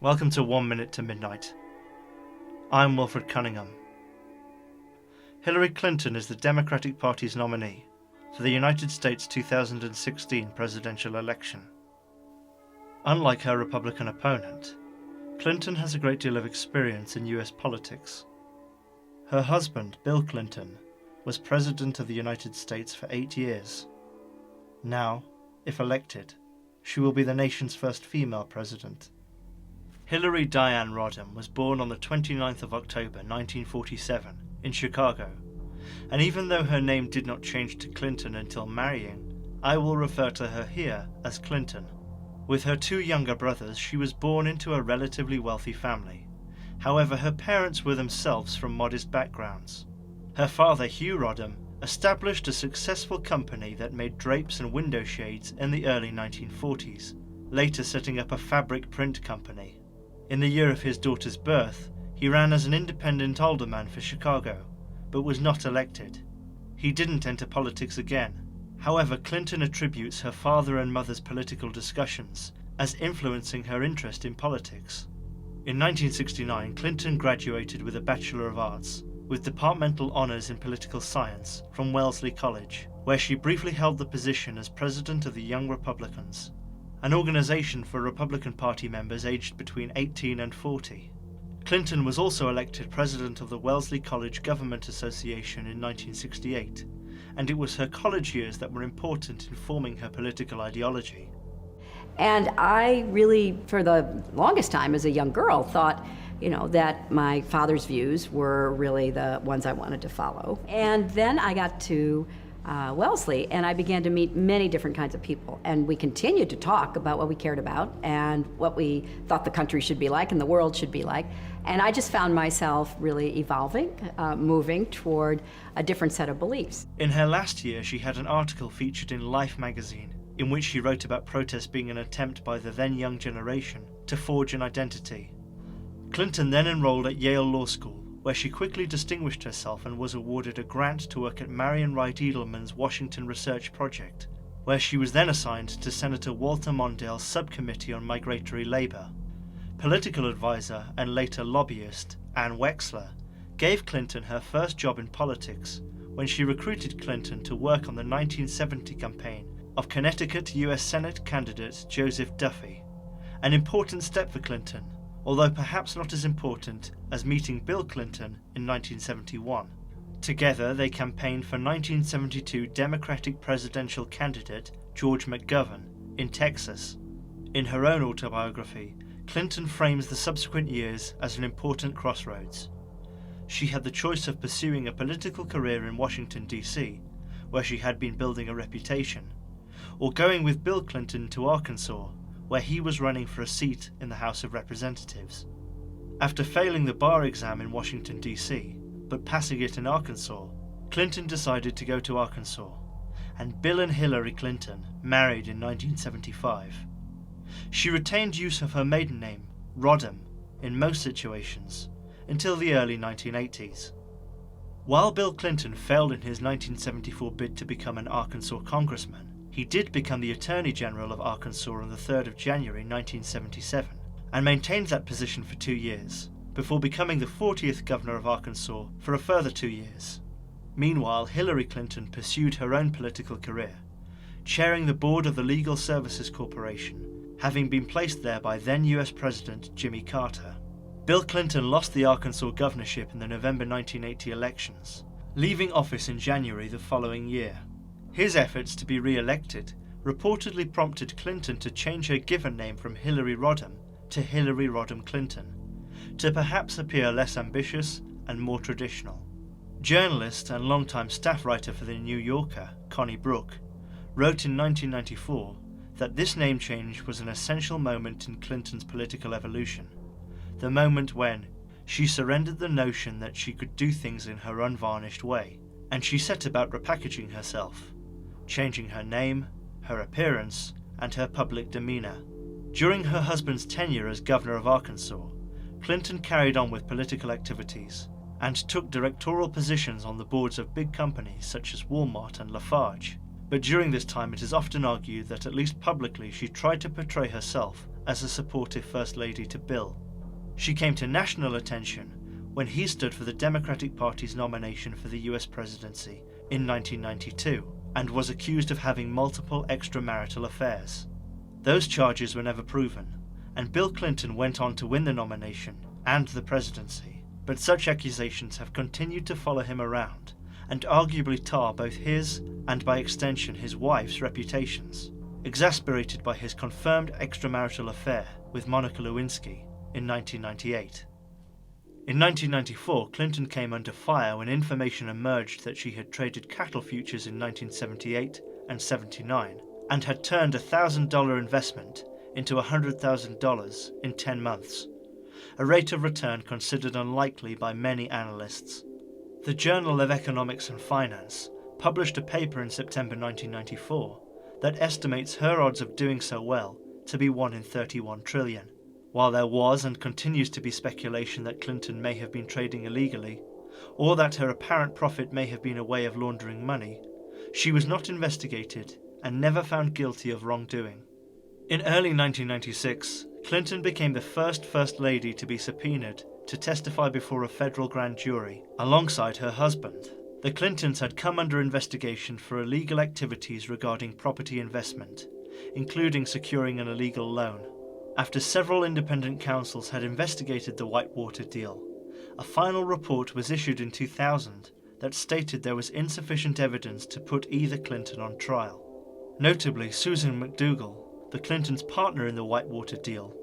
Welcome to 1 Minute to Midnight. I'm Wilfred Cunningham. Hillary Clinton is the Democratic Party's nominee for the United States 2016 presidential election. Unlike her Republican opponent, Clinton has a great deal of experience in US politics. Her husband, Bill Clinton, was President of the United States for 8 years. Now, if elected, she will be the nation's first female president. Hillary Diane Rodham was born on the 29th of October 1947 in Chicago, and even though her name did not change to Clinton until marrying, I will refer to her here as Clinton. With her 2 younger brothers, she was born into a relatively wealthy family. However, her parents were themselves from modest backgrounds. Her father, Hugh Rodham, established a successful company that made drapes and window shades in the early 1940s, later setting up a fabric print company. In the year of his daughter's birth, he ran as an independent alderman for Chicago, but was not elected. He didn't enter politics again. However, Clinton attributes her father and mother's political discussions as influencing her interest in politics. In 1969, Clinton graduated with a Bachelor of Arts, with departmental honours in political science from Wellesley College, where she briefly held the position as president of the Young Republicans, an organisation for Republican Party members aged between 18 and 40. Clinton was also elected president of the Wellesley College Government Association in 1968, and it was her college years that were important in forming her political ideology. And I really, for the longest time as a young girl, thought, that my father's views were really the ones I wanted to follow. And then I got to Wellesley, and I began to meet many different kinds of people, and we continued to talk about what we cared about and what we thought the country should be like and the world should be like. And I just found myself really evolving, moving toward a different set of beliefs. In her last year, she had an article featured in Life magazine in which she wrote about protest being an attempt by the then young generation to forge an identity. Clinton then enrolled at Yale Law School, where she quickly distinguished herself and was awarded a grant to work at Marion Wright Edelman's Washington Research Project, where she was then assigned to Senator Walter Mondale's Subcommittee on Migratory Labor. Political advisor and later lobbyist Ann Wexler gave Clinton her first job in politics when she recruited Clinton to work on the 1970 campaign of Connecticut U.S. Senate candidate Joseph Duffy, an important step for Clinton, although perhaps not as important as meeting Bill Clinton in 1971. Together, they campaigned for 1972 Democratic presidential candidate George McGovern in Texas. In her own autobiography, Clinton frames the subsequent years as an important crossroads. She had the choice of pursuing a political career in Washington, D.C., where she had been building a reputation, or going with Bill Clinton to Arkansas, where he was running for a seat in the House of Representatives. After failing the bar exam in Washington, D.C., but passing it in Arkansas, Clinton decided to go to Arkansas, and Bill and Hillary Clinton married in 1975. She retained use of her maiden name, Rodham, in most situations, until the early 1980s. While Bill Clinton failed in his 1974 bid to become an Arkansas congressman, he did become the Attorney General of Arkansas on the 3rd of January 1977, and maintained that position for 2 years, before becoming the 40th governor of Arkansas for a further 2 years. Meanwhile, Hillary Clinton pursued her own political career, chairing the board of the Legal Services Corporation, having been placed there by then US President Jimmy Carter. Bill Clinton lost the Arkansas governorship in the November 1980 elections, leaving office in January the following year. His efforts to be re-elected reportedly prompted Clinton to change her given name from Hillary Rodham to Hillary Rodham Clinton, to perhaps appear less ambitious and more traditional. Journalist and longtime staff writer for The New Yorker, Connie Brooke, wrote in 1994 that this name change was an essential moment in Clinton's political evolution, the moment when she surrendered the notion that she could do things in her unvarnished way, and she set about repackaging herself, changing her name, her appearance, and her public demeanour. During her husband's tenure as governor of Arkansas, Clinton carried on with political activities and took directorial positions on the boards of big companies such as Walmart and Lafarge. But during this time it is often argued that at least publicly she tried to portray herself as a supportive First Lady to Bill. She came to national attention when he stood for the Democratic Party's nomination for the US presidency in 1992 and was accused of having multiple extramarital affairs. Those charges were never proven, and Bill Clinton went on to win the nomination and the presidency, but such accusations have continued to follow him around and arguably tar both his and by extension his wife's reputations, exasperated by his confirmed extramarital affair with Monica Lewinsky in 1998. In 1994, Clinton came under fire when information emerged that she had traded cattle futures in 1978 and 79 and had turned a $1,000 investment into $100,000 in 10 months, a rate of return considered unlikely by many analysts. The Journal of Economics and Finance published a paper in September 1994 that estimates her odds of doing so well to be 1 in 31 trillion. While there was and continues to be speculation that Clinton may have been trading illegally, or that her apparent profit may have been a way of laundering money, she was not investigated and never found guilty of wrongdoing. In early 1996, Clinton became the first First Lady to be subpoenaed to testify before a federal grand jury alongside her husband. The Clintons had come under investigation for illegal activities regarding property investment, including securing an illegal loan. After several independent counsels had investigated the Whitewater deal, a final report was issued in 2000 that stated there was insufficient evidence to put either Clinton on trial. Notably, Susan McDougal, the Clintons' partner in the Whitewater deal,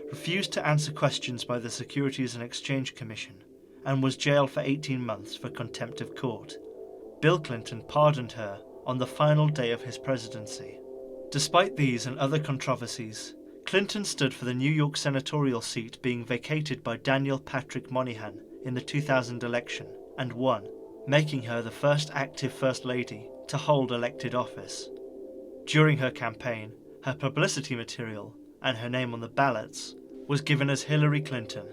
refused to answer questions by the Securities and Exchange Commission and was jailed for 18 months for contempt of court. Bill Clinton pardoned her on the final day of his presidency. Despite these and other controversies, Clinton stood for the New York senatorial seat being vacated by Daniel Patrick Moynihan in the 2000 election and won, making her the first active First Lady to hold elected office. During her campaign, her publicity material and her name on the ballots was given as Hillary Clinton.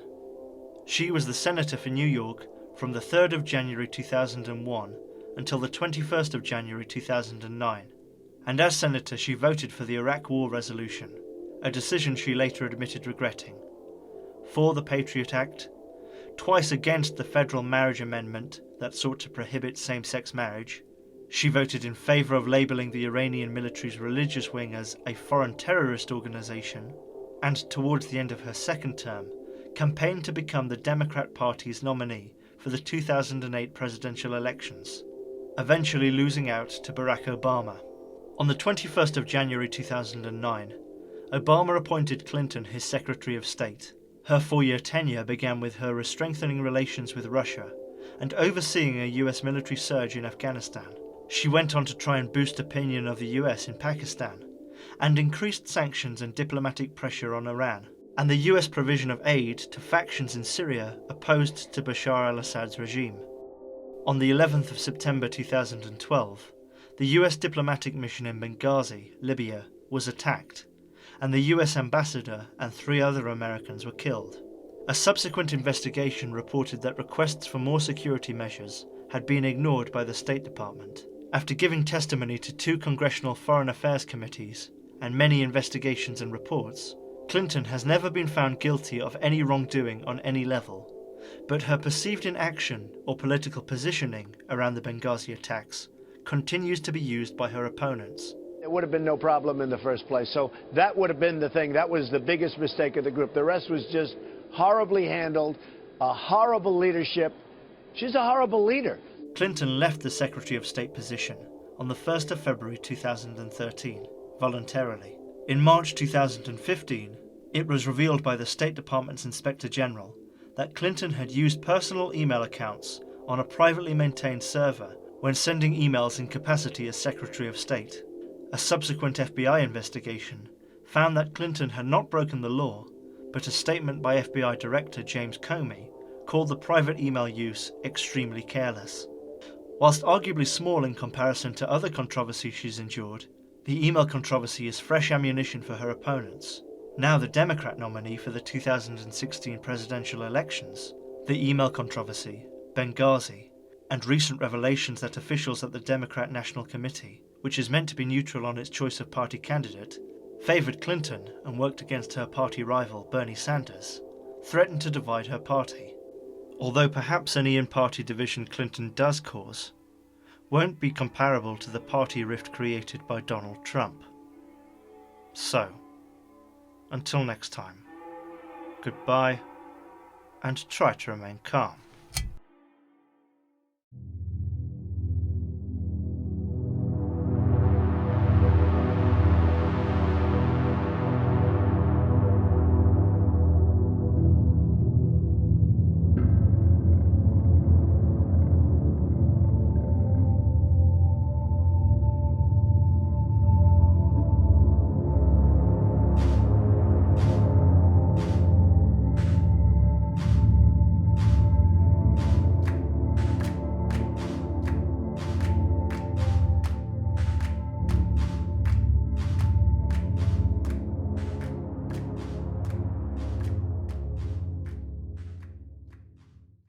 She was the senator for New York from the 3rd of January 2001 until the 21st of January 2009, and as senator she voted for the Iraq War resolution, a decision she later admitted regretting, for the Patriot Act, twice against the federal marriage amendment that sought to prohibit same-sex marriage. She voted in favor of labeling the Iranian military's religious wing as a foreign terrorist organization, and towards the end of her second term, campaigned to become the Democrat Party's nominee for the 2008 presidential elections, eventually losing out to Barack Obama. On the 21st of January 2009, Obama appointed Clinton his Secretary of State. Her 4-year tenure began with her strengthening relations with Russia and overseeing a US military surge in Afghanistan. She went on to try and boost opinion of the US in Pakistan and increased sanctions and diplomatic pressure on Iran, and the US provision of aid to factions in Syria opposed to Bashar al-Assad's regime. On the 11th of September 2012, the US diplomatic mission in Benghazi, Libya, was attacked, and the US ambassador and 3 other Americans were killed. A subsequent investigation reported that requests for more security measures had been ignored by the State Department. After giving testimony to 2 congressional foreign affairs committees and many investigations and reports, Clinton has never been found guilty of any wrongdoing on any level, but her perceived inaction or political positioning around the Benghazi attacks continues to be used by her opponents. There would have been no problem in the first place. So that would have been the thing. That was the biggest mistake of the group. The rest was just horribly handled, a horrible leadership. She's a horrible leader. Clinton left the Secretary of State position on the 1st of February 2013, voluntarily. In March 2015, it was revealed by the State Department's Inspector General that Clinton had used personal email accounts on a privately maintained server when sending emails in capacity as Secretary of State. A subsequent FBI investigation found that Clinton had not broken the law, but a statement by FBI Director James Comey called the private email use extremely careless. Whilst arguably small in comparison to other controversies she's endured, the email controversy is fresh ammunition for her opponents. Now the Democrat nominee for the 2016 presidential elections, the email controversy, Benghazi, and recent revelations that officials at the Democrat National Committee, which is meant to be neutral on its choice of party candidate, favoured Clinton and worked against her party rival Bernie Sanders, threatened to divide her party, although perhaps any in-party division Clinton does cause won't be comparable to the party rift created by Donald Trump. So, until next time, goodbye, and try to remain calm.